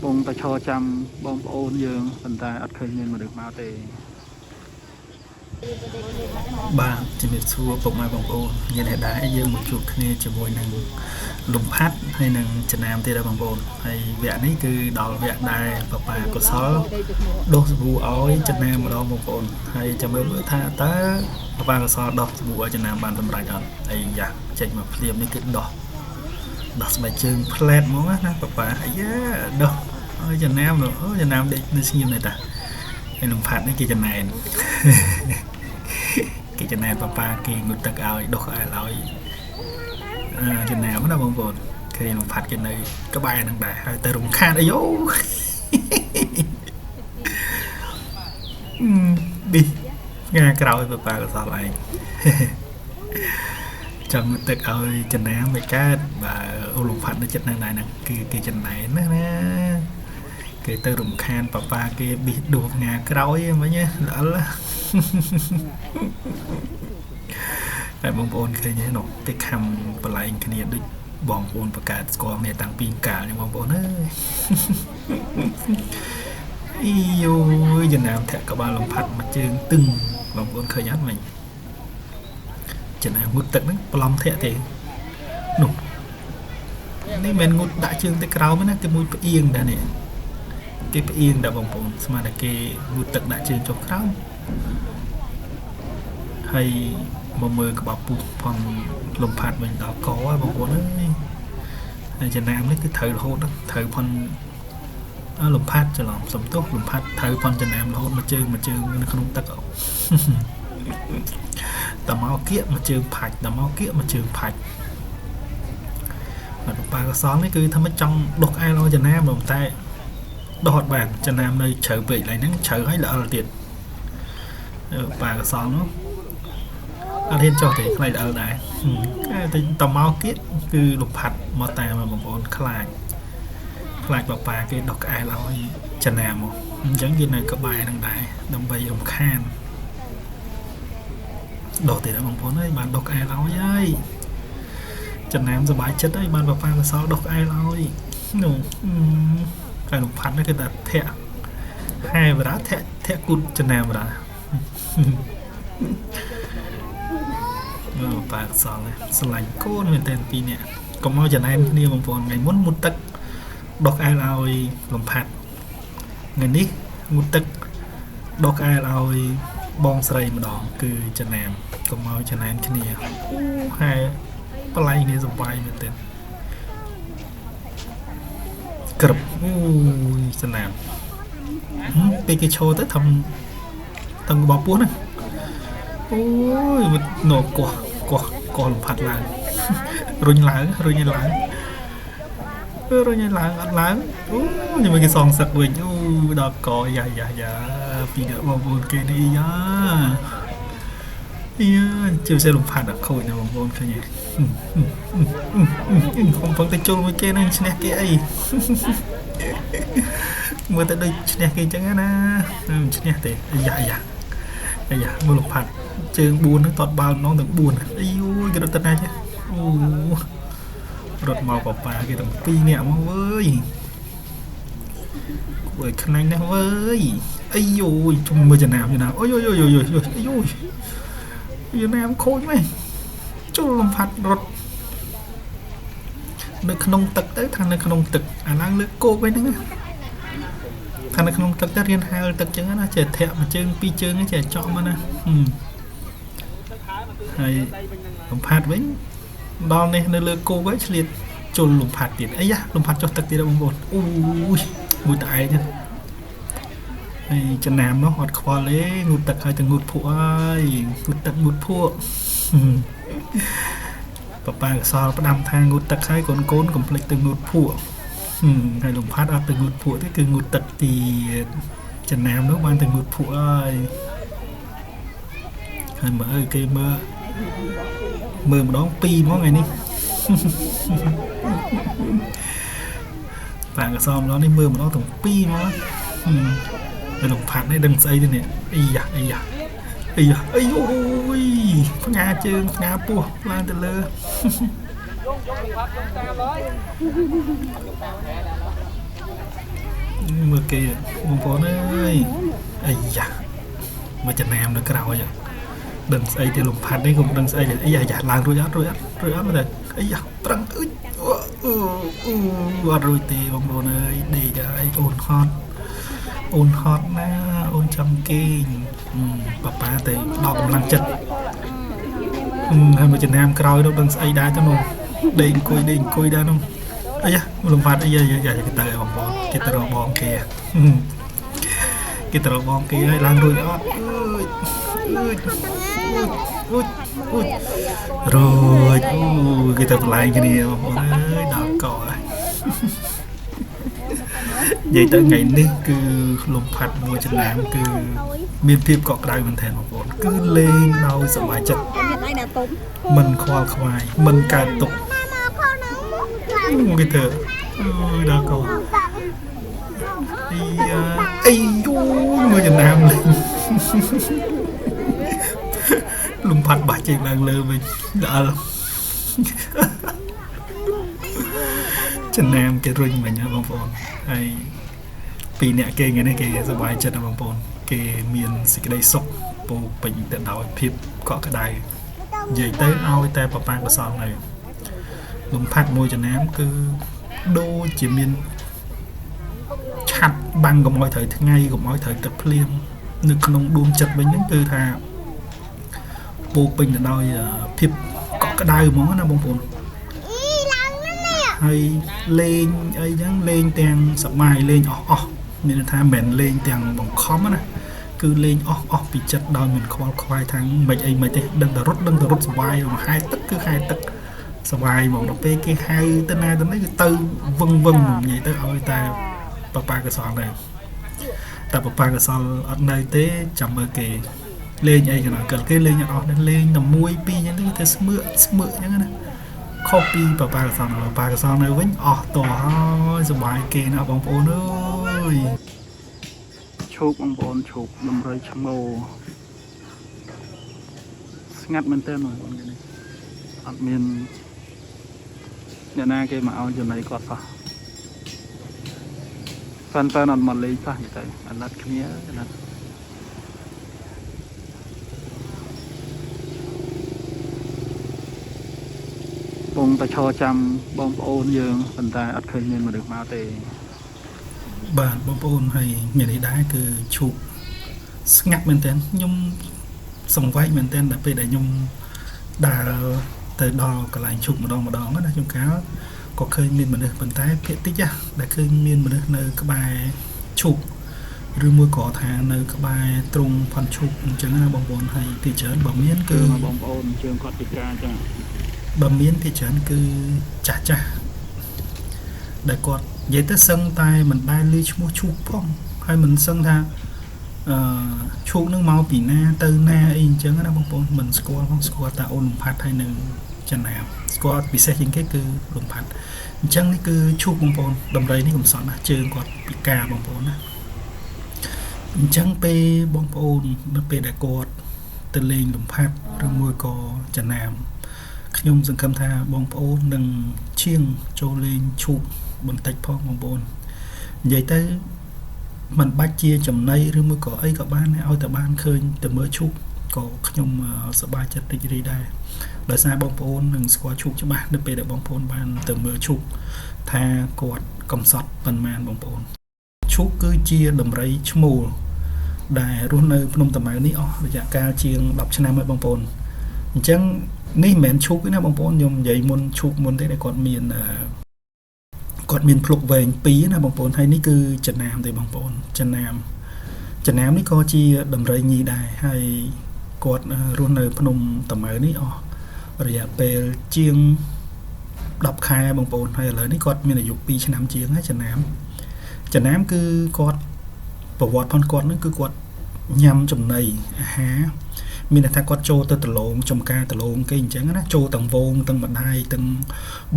ปงตะชอจำบอมโอนยืงปันตายอัดเคยเงินมาดึกมาเตบ้างจะมีชัวปกมาบอมโอนยันเหตุได้ยืมมาจุกนี่จะบวยหนึ่งลมพัดให้หนึ่งจะนำเตะบอมโอนให้แวะนี้คือดอกแวะได้ปะปาก็ซ้อโดสบูอ้อยจะนำมาดอกบอมโอนให้จะไม่เบื่อท่าตาปะปาก็ซ้อดอกบูอ้อยจะนำบานตำรายกันไอ้ยาเจ็ดมาเพียบนี่คือดอกสบายจึงเพลทมั้งนะปะปาไอ้ยาดอกจะน้ำหรอจะน้ำเด็กในสิ่งnày taไอ้ลมพัดนี่กี่จะแนนกี่จะแนนป้ากี่งุดตะเอาดอกอะไรจะแนวมันน่าบางคนเคยลมพัดกันเลยก็ใบนั่งได้แต่ลมคาดไอ้โย่đi nghe cái đầuป้าก็สอนอะไรจำงุดตะเอาจะแนวไม่กล้าvàลมพัดในจุดนั้นนั่นกี่จะแนนนะcái từ rụng khan papa cái bị đuột ngà cõi mà nhé lỡ là tại bông bồn khơi nhé nó cái cam và lại cái này được bỏng bồn và cả còn này tăng pin cả nhưng bông bồn ơi yêu giờ nào thẹn cả ba lồng phật mà chơi từng bông bồn khơi nhát mình chừng nào ngút tận đấy lòng thẹn thì nụนี่มันงุดได้เชิงแต่กราวไม่น่าจะมุ้ยไปเอียงได้เนี่ยเก็บเอียงได้บางคนสมัยนั้นเก็บมุดตักได้เชิงจบกราวให้มาเมื่อกับปุ๊บพอลมพัดมันดอกก้อบางคนเลยจะน้ำนี่คือเถยโหดเถยพอนลมพัดจะหลอมสมทบลมพัดเถยพอนจะน้ำโหดมาเจอในขนมตักเอาแต่เมาเกี้ยมาเจอผัดแต่เมาเกี้ยมาเจอผัดปลากระซ้อนนี่คือทำให้จังดอกไอเราจะน้ำลงใต้ดอดแบบจะน้ำเลยเฉยไปอะไรนั่งเฉยให้ละอะไรติดปลากระซ้อนเนาะอาเทียนจอดthì này là này thì tầm máu kiếtคือลมพัดมาแต่มาบางคนคลายปลาcáiดอกไอเราจะน้ำยังกินในกระบายต่างใดดำใบลมข้านดอกติดบางคนเลยบานดอกไอเราใหญ่จะน้ำสบายchất đấy banปลาซ้อดอกไอเราหนูไก่ลมพัดนั่นคือแต่แทะให้เวลาแทะกุดจะน้ำเวลาปลาซ้อเลยสไลด์โก้เป็นเต็มปีเนี่ยก็มาจะน้ำนี่บางคนไงมุดมุดตึกดอกไอเราลมพัดเงินนี้มุดตึกดอกไอเราบองใส่มาดองคือจะน้ำก็มาจะน้ำที่นี่ให้ปลายนี่สบายเหมือนเดิมกระบสนามไปกิโชว์แต่ทำกระบอกปูนะโอ้ยมันหนวกกว่าลมพัดล้างรุนแรงอัดล้างโอ้ยยังไม่กี่ซองสักวันโอ้ดอกกอใหญ่ปีเดียวบอลบอลเกนี่ยาchiều xe lùng phạt ở khôi nào bông thôi nhỉ không phong tay trôn với trên anh snack cái ấy mưa tới đây snack cái chẳng á snack thì dạ mưa lùng phạt trường buồn nó tọt bao nó từng buồn ui cái đợt tận này chứ đợt màu của bà cái đợt pi nhẹ mà với bởi khăn anh đó với ấy ui trong mưa chân nào như nào ôi Việt Nam khôi mày chú làm phạt rốt được khăn tật tới thằng này khăn tật đang lưỡi cô với nữa thằng này khăn tật ta riêng hai tật chứng nó trẻ thẹn mà chương pi chương cái trẻ chọn mà nè hay làm phạt với đòn này nơi lưỡi cô với liệt chú làm phạt tiền ấy da làm phạt cho tật tiền đâu một ui mùi tải chứ hay chân nam nó hoạt khoa lế ngụt tật hai từng ngụt phụ ai ngụt tật ngụt phụ bà sao đam thang ngụt tật hai con côn complete từng ngụt phụ hay lồng phát ở từng ngụt phụ thế cứ ngụt tật thì chân nam nó ban từng ngụt phụ ai hay mở cây mơ mơ mà đón pi món ngày ní bạn cái xong nó đi mưa mà nó tổng pi nó cái đồng phạt này đừng xây đi nè ây da ây da ây da ây ôi nga chương nga pua lan từ lơ mưa kia mông phố ơi ây da mà chân em nó cái đầu vậy đừng xây thì lồng phạt đấy cũng đừng xây để ây da làng rồi á mà đây ây da trăng rồi thì bông đồ ơi đi cho ai ôn hot na ôn chăm kinh bà thì đọc lăng chật hay mà chân nam coi đâu đừng xây đá cho nó đền cùi đá không ấy da lồng phạt ấy da cái tờ bông bò cái tờ bông kia cái tờ bông kia làng rồi đó rồi cái tập lại cái này ơi đó cỏ vậy tới ngàyនេះគឺលំផាត់មួយចំណាំគឺមានភាពកក់ក្ដៅមែនទែនបងប្អូនគឺលេងដោយសប្បាយចិត្តមិនខ្វល់ខ្វាយមិនកើតទុកគេទៅដល់កោអីយូមួយចំណាំលេងលំផាត់បាច់ជើងឡើងលើវិញដល់ចំណាំគេរុញមិញណាបងប្អូនហើយពីអ្នកគេថ្ងៃនេះគេសប្បាយចិត្តណាបងប្អូនគេមានសេចក្តីសុខពោពេញទៅដោយភាពកក់ក្ដៅនិយាយទៅឲ្យតែប៉ប៉ាកសលនៅលំផាត់មួយចំណាំគឺដូចជាមានឆាត់បាំងកុំឲ្យត្រូវថ្ងៃកុំឲ្យត្រូវទឹកភ្លៀងនៅក្នុងដួងចិត្តវិញហ្នឹងគឺថាពោពេញទៅដោយភាពកក់ក្ដៅហ្មងណាបងប្អូនហើយលេងអីចឹងលេងទាំងសប្បាយលេងអស់មានថាមិនមែនលេងទាំងបង្ខំណាគឺលេងអស់ពីចិត្តដោយមិនខ្វល់ខ្វាយថាមិនអីមិនទេដឹងតែរត់សប្បាយមកហែទឹកគឺហែទឹកសប្បាយហ្មងដល់ពេលគេហៅទៅណាទៅនេះគឺទៅវឹងនិយាយទៅឲ្យតែប៉ប៉ាកសលដែរតែប៉ប៉ាកសលអត់នៅទេចាំមើលគេលេងអីកណ្ដាលគេលេងអត់លេងតែមួយពីរចឹងទៅស្មើចឹងណាខុសពីប៉ប៉ាកសលនៅវិញអស់តោះហើយសុបាយគេណាបងប្អូនអើយឈូកបងប្អូនឈូកដំរីឈ្មោលស្ងាត់មែនតើបងប្អូននេះអត់មានអ្នកណាគេមកឲ្យចំណៃគាត់សោះហ្វានអត់មកលេងសោះទៅអាណិតគ្នាអាណិតបងតែឈរចាំបងប្អូនយើងប៉ុន្តែអត់ឃើញមានមនុស្សមកទេបាទបងប្អូនហើយញ៉ាំនេះដែរគឺឈូកស្ងាត់មែនតើខ្ញុំសង្វេគមែនតើដល់ពេលដែលខ្ញុំដើរទៅដល់កន្លែងឈូកម្ដងណាជួនកាលក៏ឃើញមានមនុស្សប៉ុន្តែភាគតិចដែលឃើញមានមនុស្សនៅក្បែរឈូកឬមួយក៏ថានៅក្បែរទ្រុងផាន់ឈូកអញ្ចឹងណាបងប្អូនហើយទីច្រើនបើមានគឺបងប្អូនជើងគាត់ពិការអញ្ចឹងបើមានទីច្រើនគឺចាស់ដែលគាត់និយាយទៅសឹងតែមិនដែលឮឈ្មោះឈូកផងហើយមិនសឹងថាឈូកនឹងមកពីណាទៅណាអីអញ្ចឹងណាបងប្អូនមិនស្គាល់ផងស្គាល់តែអូនលំផាត់ហើយនឹងចំណាំស្គាល់ពិសេសជាងគេគឺលំផាត់អញ្ចឹងនេះគឺឈូកបងប្អូនដំរីនេះកំសត់ណាជើងគាត់ពិការបងប្អូនណាអញ្ចឹងពេលបងប្អូននៅពេលដែលគាត់ទៅលេងលំផាត់ឬមួយក៏ចំណាំខ្ញុំសង្ឃឹមថាបងប្អូននឹងឈៀងចូលលេងឈូកបន្តិចផងបងប្អូននិយាយទៅមិនបាច់ជាចំណៃឬមួយក៏អីក៏បានឲ្យតែបានឃើញទៅមើលឈូកក៏ខ្ញុំសប្បាយចិត្តរីករាយដែរដោយសារបងប្អូននឹងស្គាល់ឈូកច្បាស់នៅពេលដែលបងប្អូនបានទៅមើលឈូកថាគាត់កំសត់ប៉ុន្មានបងប្អូនឈូកគឺជាដំរីឈ្មោលដែលរស់នៅភ្នំតាម៉ៅនេះអស់រយៈកាលជាង10ឆ្នាំហើយបងប្អូនអញ្ចឹងនេះមិនមែនឈូកទេណាបងប្អូនខ្ញុំនិយាយមុនឈូកមុនទេដែលគាត់មានភ្លុកវែង2ណាបងប្អូនហើយនេះគឺចំណាំទេបងប្អូនចំ ចំណាំនេះក៏ជាដំរីញីដែរហើយគាត់រស់នៅភ្នំតាម៉ៅនេះអស់រយៈពេលជាង10ខែបងប្អូនហើយឥឡូវនេះគាត់មានអាយុ2ឆ្នាំជាងហើយចំណាំគឺគាត់ប្រវត្តិផងគាត់ហ្នឹងគឺគាត់ញ៉ាំចំណីអាហារមានន័យថាគាត់ចូលទៅដលងចំការដលងគេអញ្ចឹងណាចូលទាំងវងទាំងម្ដាយទាំង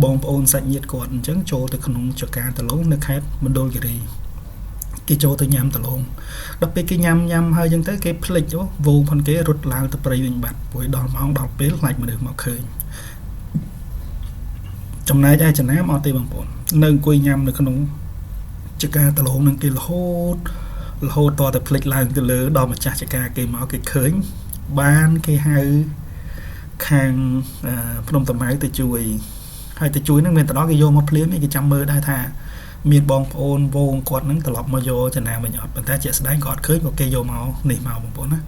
បងប្អូនសាច់ញាតិគាត់អញ្ចឹងចូលទៅក្នុងចការដលងនៅខេត្តមណ្ឌលគិរីគេចូលទៅញ៉ាំដលងដល់ពេលគេញ៉ាំហើយអញ្ចឹងទៅគេភ្លេចវងផងគេរត់ឡើងទៅព្រៃវិញបាត់ព្រោះដល់ម៉ោងដល់ពេលខ្លាចមនុស្សមកឃើញចំណែកឯចំណាំអត់ទេបងប្អូននៅអង្គុយញ៉ាំនៅក្នុងចការដលងនឹងគេរហូតតតែភ្លេចឡើងទៅលើដល់ម្ចាស់ចការគេមកគេឃើញបានគេហៅខាងភ្នំតាម៉ៅទៅជួយហើយទៅជួយហ្នឹងមានតដល់គេយកមកភ្លាមគេចាំមើលដែរថាមានបងប្អូនវងគាត់ហ្នឹងត្រឡប់មកយកចំណាំវិញអត់ប៉ុន្តែជាក់ស្ដែងក៏អត់ឃើញក៏គេយកមកនេះមកបងប្អូនណា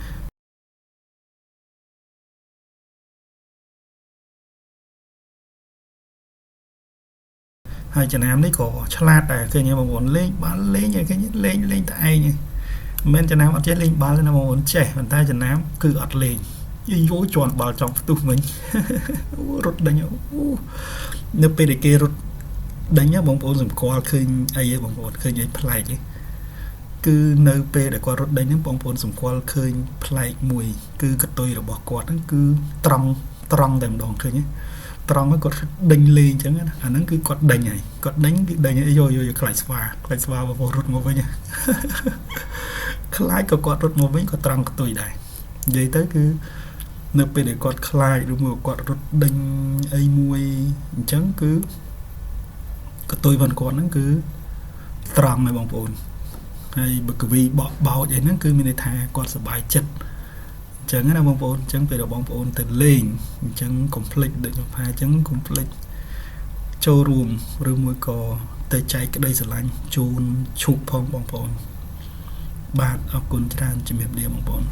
ហើយចំណាំនេះក៏ឆ្លាតដែរឃើញបងប្អូនលេងបាល់លេងឃើញលេងតែឯងមិនមែនចំណាំអត់ចេះលេងបាល់ទេណាបងប្អូនចេះប៉ុន្តែចំណាំគឺអត់លេងយោជន់បាល់ចំផ្ទុះវិញរត់ដេញនៅពេលដែលគេរត់ដេញបងប្អូនសម្គាល់ឃើញអីបងប្អូនឃើញអីប្លែកគឺនៅពេលដែលគាត់រត់ដេញហ្នឹងបងប្អូនសម្គាល់ឃើញប្លែកមួយគឺកតុយរបស់គាត់ហ្នឹងគឺត្រង់តែម្ដងឃើញត្រង់គាត់ដេញលេងអញ្ចឹងណាអាហ្នឹងគឺគាត់ដេញហើយគាត់ដេញគឺដេញយកខ្លាច់ស្វាបងប្អូនរត់មកវិញខ្លាចក៏គាត់រត់មកវិញក៏ត្រង់កតុយដែរនិយាយទៅគឺនៅពេលដែលគាត់ខ្លាចឬមកគាត់រត់ដេញអីមួយអញ្ចឹងគឺកតុយរបស់គាត់ហ្នឹងគឺត្រង់ហើយបងប្អូនហើយបើកវីបោចអីហ្នឹងគឺមានន័យថាគាត់សប្បាយចិត្តអញ្ចឹងណាបងប្អូនអញ្ចឹងពេលបងប្អូនទៅលេងអញ្ចឹងកុំភ្លេចដូចខ្ញុំថាអញ្ចឹងកុំភ្លេចចូលរួមឬមួយក៏ទៅចែកក្តីស្រឡាញ់ជូនឈូកផងបងប្អូនបាទអរគុណច្រើនជំរាបលាបងប្អូន